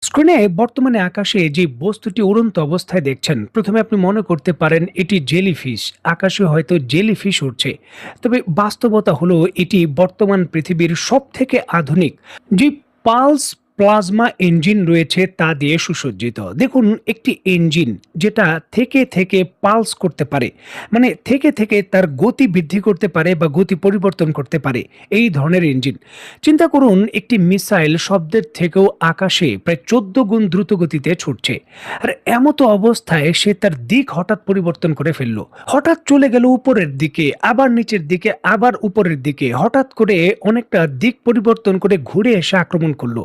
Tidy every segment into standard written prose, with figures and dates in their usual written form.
স্ক্রিনে বর্তমানে আকাশে যে বস্তুটি উড়ন্ত অবস্থায় দেখছেন, প্রথমে আপনি মনে করতে পারেন এটি জেলিফিশ। আকাশে হয়তো জেলিফিশ উড়ছে। তবে বাস্তবতা হলো এটি বর্তমান পৃথিবীর সব থেকে আধুনিক যে পালস প্লাজমা ইঞ্জিন রয়েছে তা দিয়ে সুসজ্জিত। দেখুন, একটি ইঞ্জিন যেটা থেকে পালস করতে পারে, মানে থেকে তার গতি বৃদ্ধি করতে পারে বা গতি পরিবর্তন করতে পারে, এই ধরনের ইঞ্জিন। চিন্তা করুন, একটি মিসাইল শব্দের থেকেও আকাশে প্রায় 14 গুণ দ্রুত গতিতে ছুটছে। আর এমতো অবস্থায় সে তার দিক হঠাৎ পরিবর্তন করে ফেললো। হঠাৎ চলে গেল উপরের দিকে, আবার নিচের দিকে, আবার উপরের দিকে। হঠাৎ করে অনেকটা দিক পরিবর্তন করে ঘুরে এসে আক্রমণ করলো।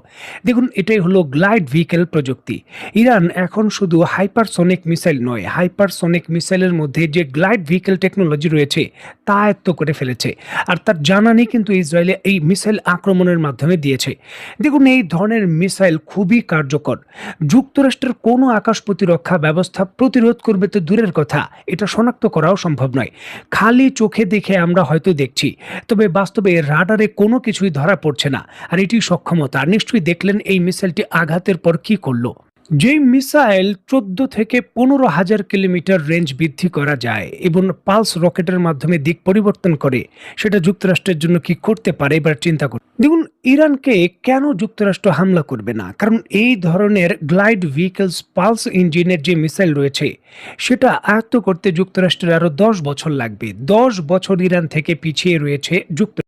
দেখুন, এটাই হলো গ্লাইড ভেহিকেল প্রযুক্তি। ইরান এখন শুধু হাইপারসনিক মিসাইল নয়, হাইপারসনিক মিসাইলের মধ্যে যে গ্লাইড ভেহিকেল টেকনোলজি রয়েছে তা আয়ত্ত করে ফেলেছে। আর তার জানানি কিন্তু ইসরায়েলে এই মিসাইল আক্রমণের মাধ্যমে দিয়েছে। দেখুন, এই ধরনের মিসাইল খুবই কার্যকর। যুক্তরাষ্ট্রের কোনো আকাশ প্রতিরক্ষা ব্যবস্থা প্রতিরোধ করবে তো দূরের কথা, এটা শনাক্ত করাও সম্ভব নয়। খালি চোখে দেখে আমরা হয়তো দেখছি, তবে বাস্তবে রাডারে কোনো কিছুই ধরা পড়ছে না। আর এটি সক্ষমতা, নিশ্চয়ই দেখলেন এই মিসাইলটি আঘাতের পর কি করলো। যেই মিসাইল 14 থেকে 15 হাজার কিলোমিটার রেঞ্জ বৃদ্ধি করা যায় এবং পালস রকেটের মাধ্যমে দিক পরিবর্তন করে, সেটা যুক্তরাষ্ট্রের জন্য কি করতে পারে এবার চিন্তা করুন। দেখুন, ইরানকে কেন যুক্তরাষ্ট্র হামলা করবে না? কারণ এই ধরনের গ্লাইড ভেহিকলস পালস ইঞ্জিনের যে মিসাইল রয়েছে সেটা আয়ত্ত করতে যুক্তরাষ্ট্রের আরো 10 বছর লাগবে। 10 বছর ইরান থেকে পিছিয়ে রয়েছে যুক্তরাষ্ট্র।